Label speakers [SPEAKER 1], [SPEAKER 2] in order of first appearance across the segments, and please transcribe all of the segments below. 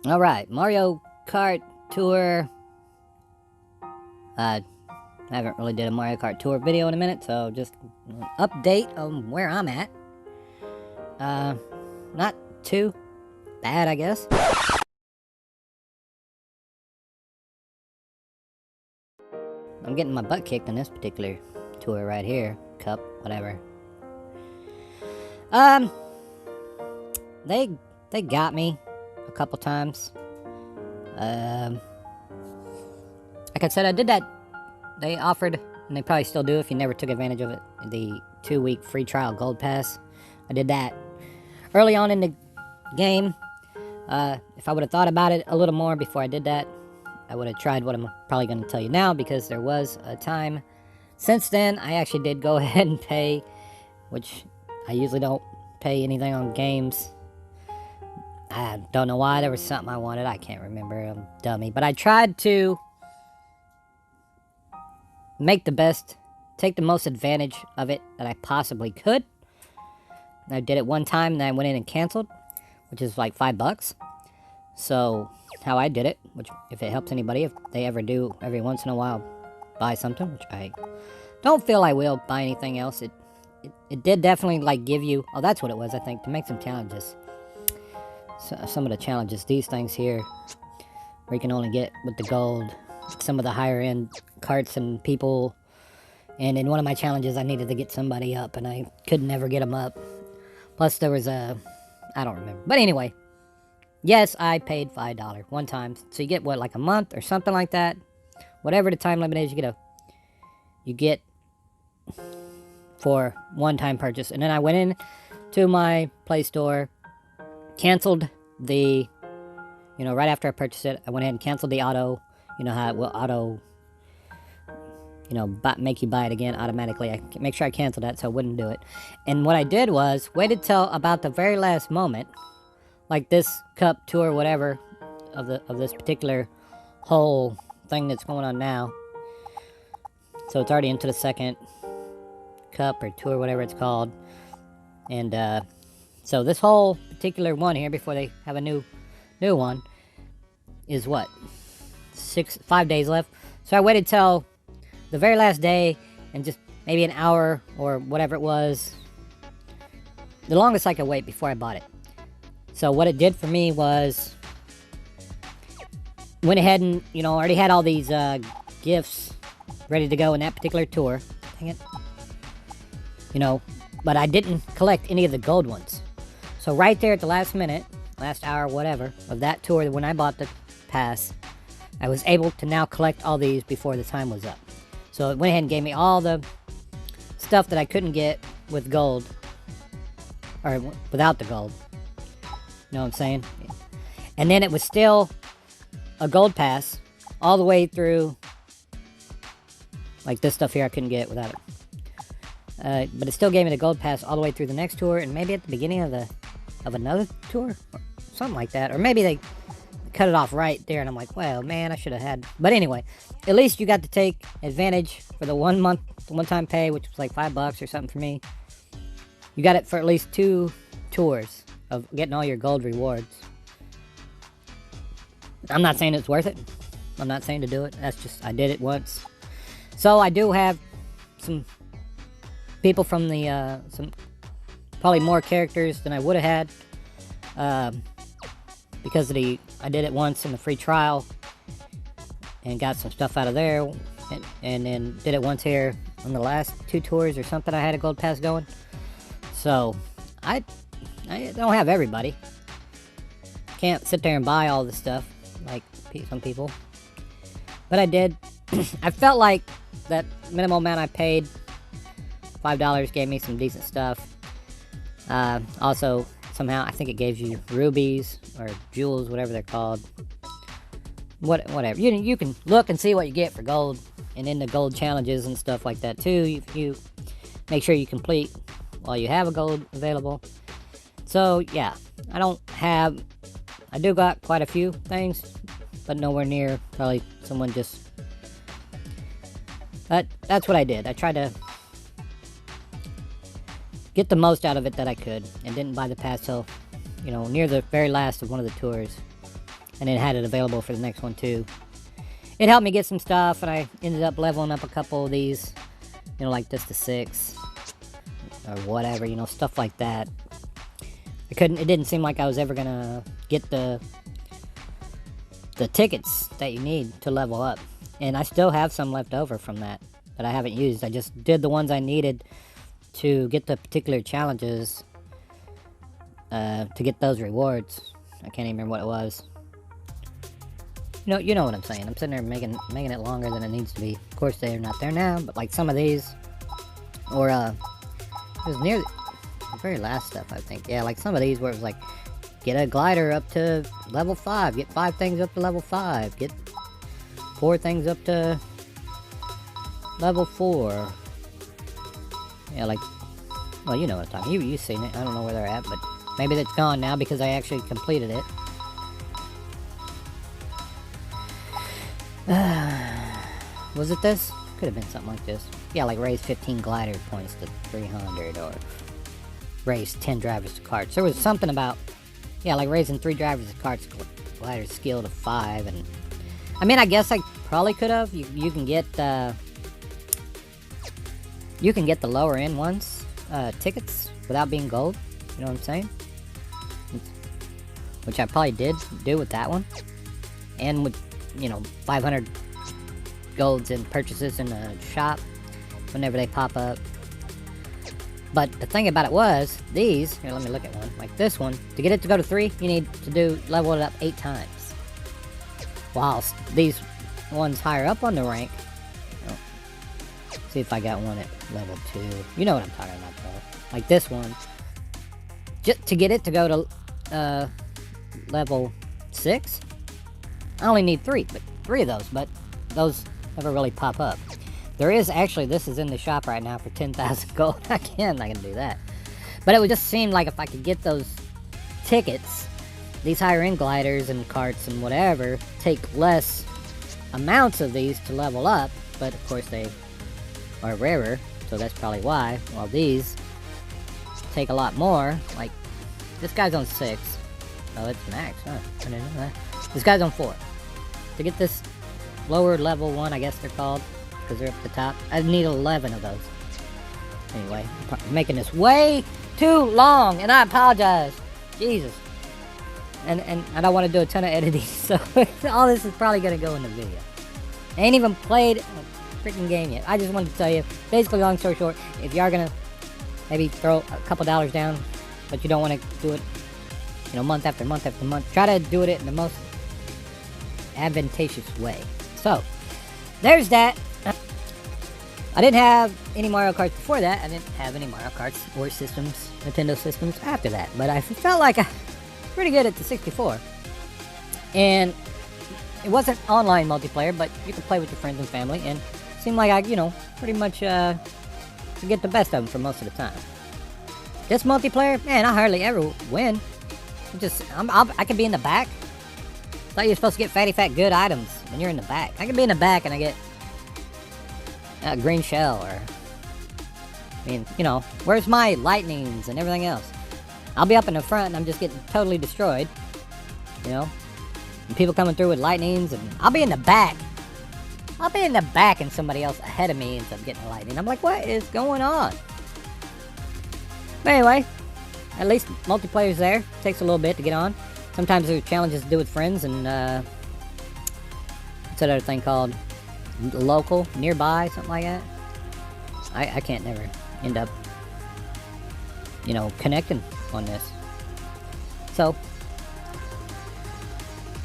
[SPEAKER 1] Alright, Mario Kart Tour. I haven't really did a Mario Kart Tour video in a minute, so just an update on where I'm at. Not too bad, I guess. I'm getting my butt kicked in this particular tour right here. Cup, whatever. They got me a couple times. Like I said, I did that. They offered, and they probably still do if you never took advantage of it, the 2-week free trial gold pass. I did that early on in the game. If I would have thought about it a little more before I did that, I would have tried what I'm probably going to tell you now, because there was a time since then I actually did go ahead and pay, which I usually don't pay anything on games. I don't know why. There was something I wanted. I can't remember. I'm a dummy. But I tried to take the most advantage of it that I possibly could. I did it one time, and then I went in and canceled, which is like $5. So, how I did it, which if it helps anybody, if they ever do every once in a while buy something, which I don't feel I will buy anything else. It did definitely like give you, oh, that's what it was, I think, to make some challenges. So, some of the challenges, these things here, where you can only get with the gold, some of the higher end carts and people. And in one of my challenges, I needed to get somebody up, and I could never get them up. Plus, there was a, I don't remember. But anyway, yes, I paid $5 one time. So you get, what, like a month or something like that? Whatever the time limit is, you get for one-time purchase. And then I went in to my Play Store, canceled the, right after I purchased it, I went ahead and canceled the auto. You know how it will auto, make you buy it again automatically. I make sure I canceled that so I wouldn't do it. And what I did was waited till about the very last moment, like this cup tour, whatever, of this particular whole thing that's going on now. So it's already into the second cup or tour, whatever it's called. And so this whole particular one here, before they have a new one, is what, 5 days left. So I waited till the very last day, and just maybe an hour or whatever it was, the longest I could wait before I bought it. So what it did for me was, went ahead and, already had all these gifts ready to go in that particular tour. Dang it. But I didn't collect any of the gold ones. So right there at the last minute, last hour, whatever, of that tour, when I bought the pass, I was able to now collect all these before the time was up. So it went ahead and gave me all the stuff that I couldn't get with gold, or without the gold. You know what I'm saying? And then it was still a gold pass all the way through, like this stuff here I couldn't get without it. But it still gave me the gold pass all the way through the next tour, and maybe at the beginning of another tour, or something like that. Or maybe they cut it off right there, and I'm like, well, man, I should have had. But anyway, at least you got to take advantage for the one-time pay, which was like $5 or something for me. You got it for at least 2 tours of getting all your gold rewards. I'm not saying it's worth it. I'm not saying to do it. That's just, I did it once. So I do have some people from the, probably more characters than I would have had. Because I did it once in the free trial and got some stuff out of there, and then did it once here on the last 2 tours or something. I had a gold pass going, so I don't have everybody. Can't sit there and buy all this stuff like some people, but I did. I felt like that minimal amount I paid, $5, gave me some decent stuff. Also, somehow, I think it gives you rubies or jewels, whatever they're called. Whatever. You can look and see what you get for gold, and in the gold challenges and stuff like that too. You make sure you complete while you have a gold available. So yeah, I do got quite a few things, but nowhere near probably someone just. That's what I did. I tried to get the most out of it that I could, and didn't buy the pass till, near the very last of one of the tours. and it had it available for the next one too. It helped me get some stuff, and I ended up leveling up a couple of these, you know, like this to 6 or whatever, you know, stuff like that. It didn't seem like I was ever gonna get the tickets that you need to level up, and I still have some left over from that I haven't used. I just did the ones I needed to get the particular challenges, to get those rewards. I can't even remember what it was. You know what I'm saying. I'm sitting there making it longer than it needs to be. Of course, they're not there now, but like some of these, or it was near the very last stuff, I think. Yeah, like some of these where it was like, get a glider up to level 5, get 5 things up to level 5, get 4 things up to level 4. Yeah, like, well, you know what I'm talking. You've seen it. I don't know where they're at, but maybe it's gone now because I actually completed it. Was it this? Could have been something like this. Yeah, like raise 15 glider points to 300, or raise 10 drivers to carts. There was something about, yeah, like raising 3 drivers to carts, glider skill to 5, and I mean, I guess I probably could have. You can get the lower end ones, tickets, without being gold. You know what I'm saying? Which I probably did do with that one, and with, you know, 500 golds in purchases in the shop whenever they pop up. But the thing about it was, these, here, let me look at one, like this one, to get it to go to 3, you need to level it up 8 times. Whilst these ones higher up on the rank, oh, see if I got one at level 2. You know what I'm talking about, though. Like this one, just to get it to go to level 6, I only need 3 of those, but those never really pop up. There is actually, this is in the shop right now for 10,000 gold. I can do that. But it would just seem like if I could get those tickets, these higher end gliders and carts and whatever take less amounts of these to level up, but of course they are rarer, so that's probably why. While these take a lot more. Like, this guy's on 6. Oh, it's max, huh? I didn't know that. This guy's on 4. To get this lower level one, I guess they're called, because they're up the top, I need 11 of those. Anyway, I'm making this way too long, and I apologize. Jesus. And I don't want to do a ton of editing, so all this is probably going to go in the video. I ain't even played a freaking game yet. I just wanted to tell you, basically, long story short, if you are going to maybe throw a couple dollars down, but you don't want to do it, you know, month after month after month, try to do it in the most advantageous way. So, there's that. I didn't have any Mario Karts before that. I didn't have any Mario Karts or systems, Nintendo systems after that. But I felt like I was pretty good at the 64. And it wasn't online multiplayer, but you could play with your friends and family. And it seemed like I, you know, pretty much could get the best of them for most of the time. This multiplayer, man, I hardly ever win. I could be in the back. Thought you were supposed to get fatty fat good items when you're in the back. I could be in the back and I get a green shell, or I mean, you know, where's my lightnings and everything else? I'll be up in the front and I'm just getting totally destroyed, you know, and people coming through with lightnings, and I'll be in the back. I'll be in the back and somebody else ahead of me ends up getting a lightning. I'm like, what is going on? But anyway, at least multiplayer's there. Takes a little bit to get on. Sometimes there's challenges to do with friends, and what's that other thing called? Local, nearby, something like that. I can't never end up, you know, connecting on this. So,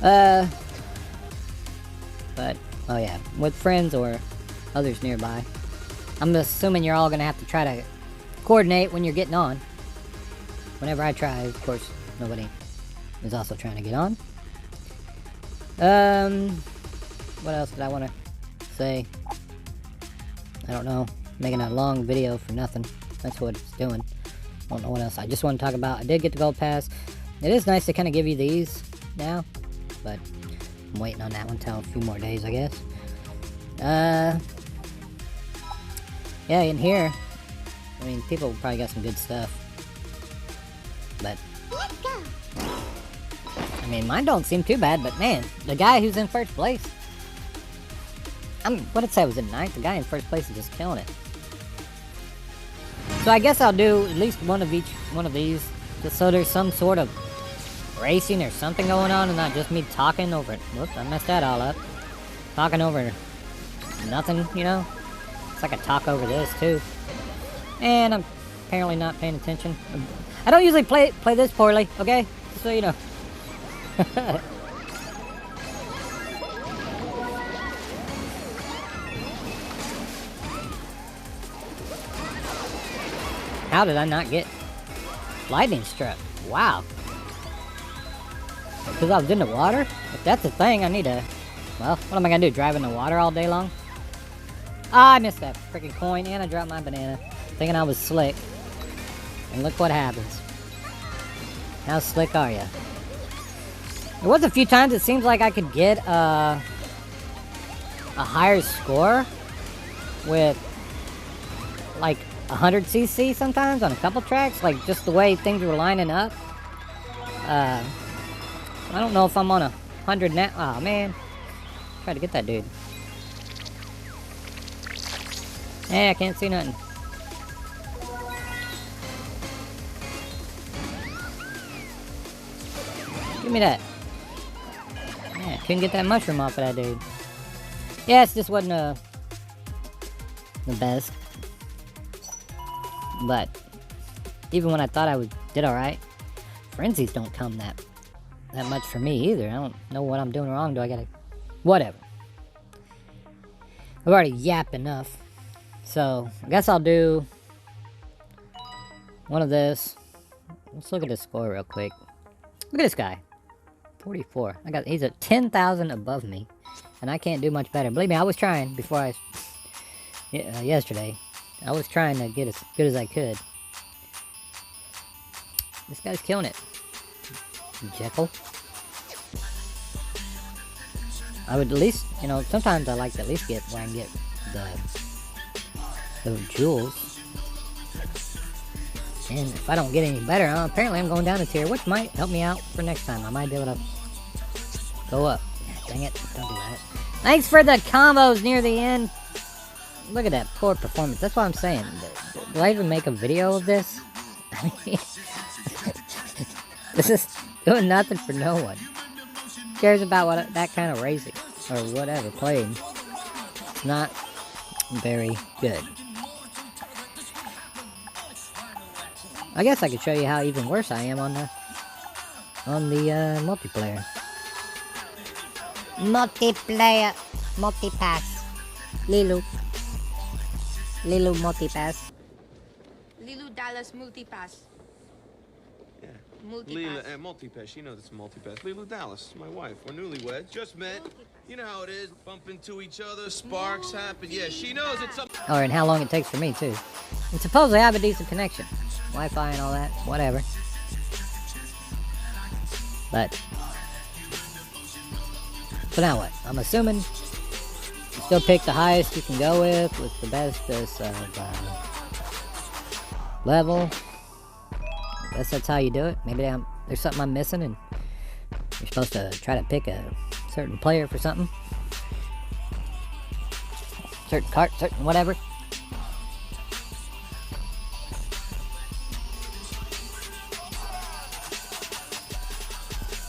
[SPEAKER 1] but, oh yeah, with friends or others nearby. I'm assuming you're all gonna have to try to coordinate when you're getting on. Whenever I try, of course, nobody is also trying to get on. What else did I want to say? I don't know. Making a long video for nothing. That's what it's doing. I don't know what else. I just want to talk about, I did get the gold pass. It is nice to kind of give you these now, but I'm waiting on that one till a few more days, I guess. Yeah, in here, I mean, people probably got some good stuff, but I mean, mine don't seem too bad, but man, the guy who's in first place, what did it say I was in ninth? The guy in first place is just killing it. So I guess I'll do at least one of these, just so there's some sort of racing or something going on, and not just me talking over it. Whoops, I messed that all up. Talking over nothing, you know? It's like I talk over this, too. And I'm apparently not paying attention. I don't usually play this poorly, okay? Just so you know. How did I not get lightning struck? Wow. Because I was in the water? If that's a thing, I need to... Well, what am I going to do? Drive in the water all day long? Ah, I missed that freaking coin, and I dropped my banana. Thinking I was slick. And look what happens. How slick are ya? There was a few times it seems like I could get a higher score with like 100cc sometimes on a couple tracks, like just the way things were lining up. I don't know if I'm on 100 now. Oh man, try to get that dude. Hey, I can't see nothing. Give me that. Yeah, couldn't get that mushroom off of that dude. Yes, this wasn't the best. But even when I thought I did alright, frenzies don't come that much for me either. I don't know what I'm doing wrong. Do I gotta... Whatever. I've already yapped enough. So, I guess I'll do one of this. Let's look at the score real quick. Look at this guy. 44. He's at 10,000 above me. And I can't do much better. Believe me, I was trying before yesterday. I was trying to get as good as I could. This guy's killing it. Jekyll. I would at least, you know, sometimes I like to at least get where I can get those jewels. And if I don't get any better, apparently I'm going down a tier, which might help me out for next time. I might be able to go up. Dang it, don't do that. Thanks for the combos near the end. Look at that poor performance. That's what I'm saying. Do I even make a video of this? I mean, this is doing nothing for no one. Who cares about that kind of racing or whatever playing? It's not very good. I guess I could show you how even worse I am on the multiplayer. Multipass. Lilu multipass.
[SPEAKER 2] Lilu Dallas multipass.
[SPEAKER 3] Yeah.
[SPEAKER 2] Multipass.
[SPEAKER 3] Multipass. You know this multipass. Lilu Dallas, my wife. We're newlyweds. Just met. You know how it is. Bump into each other. Sparks happen. Yeah, she knows it's something.
[SPEAKER 1] Oh, and how long it takes for me, too. And supposedly I have a decent connection. Wi-Fi and all that. Whatever. But now what? I'm assuming you still pick the highest you can go with the bestest level. I guess that's how you do it. Maybe there's something I'm missing and you're supposed to try to pick a certain player for something. Certain cart, certain whatever.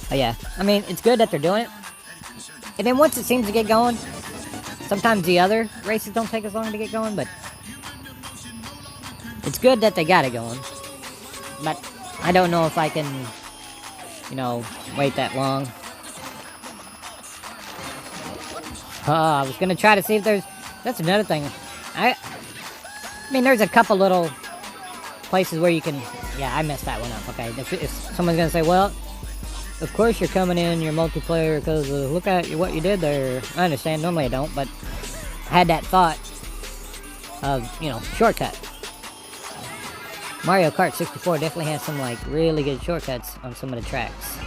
[SPEAKER 1] But yeah, I mean, it's good that they're doing it. And then once it seems to get going, sometimes the other races don't take as long to get going, but it's good that they got it going. But I don't know if I can, you know, wait that long. I was gonna try to see if that's another thing. I mean, there's a couple little places where you can, yeah, I messed that one up, okay. If someone's gonna say, well, of course you're coming in your multiplayer because look at what you did there. I understand, normally I don't, but I had that thought of, you know, shortcut. Mario Kart 64 definitely has some, like, really good shortcuts on some of the tracks.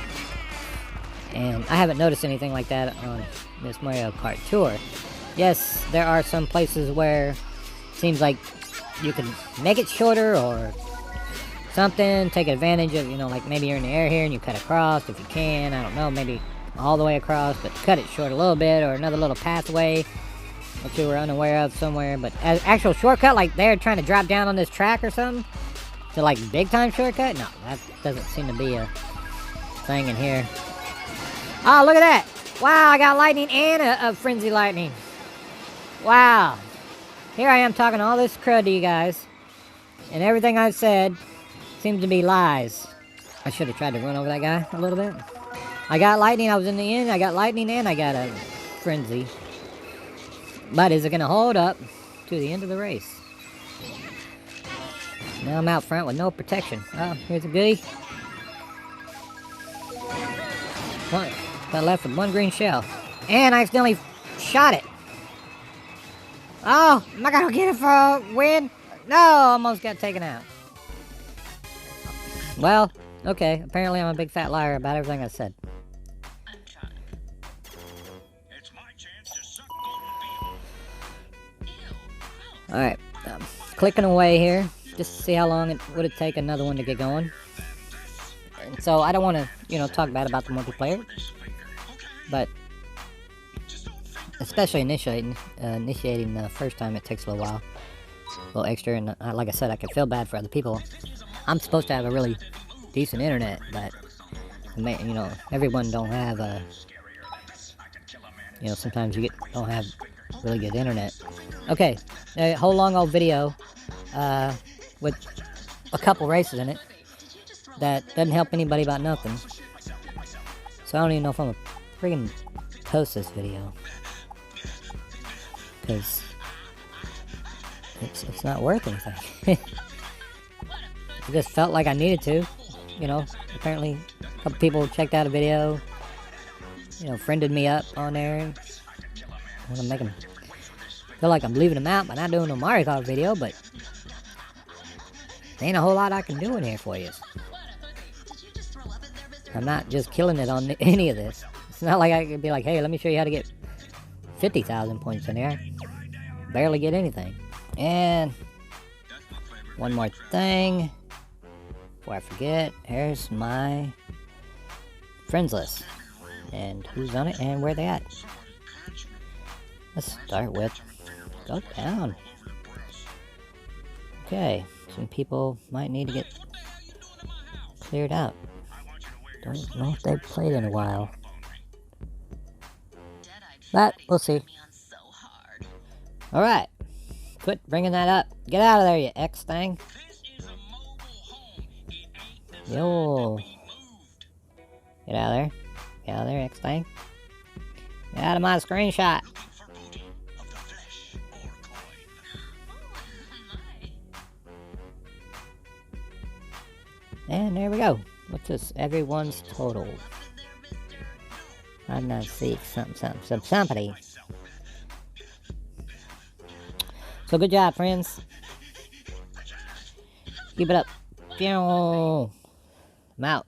[SPEAKER 1] And I haven't noticed anything like that on this Mario Kart Tour. Yes, there are some places where it seems like you can make it shorter, or something, take advantage of, you know, like maybe you're in the air here and you cut across if you can. I don't know, maybe all the way across, but cut it short a little bit, or another little pathway that you were unaware of somewhere. But as actual shortcut, like they're trying to drop down on this track or something, to like big time shortcut? No, that doesn't seem to be a thing in here. Oh, look at that! Wow, I got lightning and a frenzy lightning. Wow. Here I am talking all this crud to you guys, and everything I've said seems to be lies. I should have tried to run over that guy a little bit. I got lightning, I was in the end, I got lightning and I got a frenzy. But is it going to hold up to the end of the race? Now I'm out front with no protection. Oh, here's a goodie. Got left with one green shell. And I accidentally shot it. Oh, am I going to get it for a win? No, almost got taken out. Well, okay. Apparently I'm a big fat liar about everything I said. Alright, clicking away here, just to see how long it would take another one to get going. And so I don't want to, you know, talk bad about the multiplayer, but especially initiating the first time, it takes a little while, a little extra. And like I said, I can feel bad for other people. I'm supposed to have a really decent internet, but you know, everyone don't have a, you know, sometimes you don't have really good internet. Okay, a whole long old video with a couple races in it that doesn't help anybody about nothing. So I don't even know if I'm gonna friggin' post this video, because it's not worth anything. I just felt like I needed to, you know. Apparently a couple people checked out a video, you know, friended me up on there. I want to make them feel like I'm leaving them out by not doing no MarioKart video, but there ain't a whole lot I can do in here for you. I'm not just killing it on any of this. It's not like I could be like, hey, let me show you how to get 50,000 points in here. Barely get anything. And one more thing before I forget, here's my friends list and who's on it and where they at. Let's start with go down. Okay, some people might need to get cleared out. Don't know if they've played in a while, but we'll see. Alright, quit bringing that up. Get out of there, you X thing. Yo. Get out of there. Get out of there, X thing. Get out of my screenshot. And there we go. What's this? Everyone's total. 596 something. So good job, friends. Keep it up. I'm out.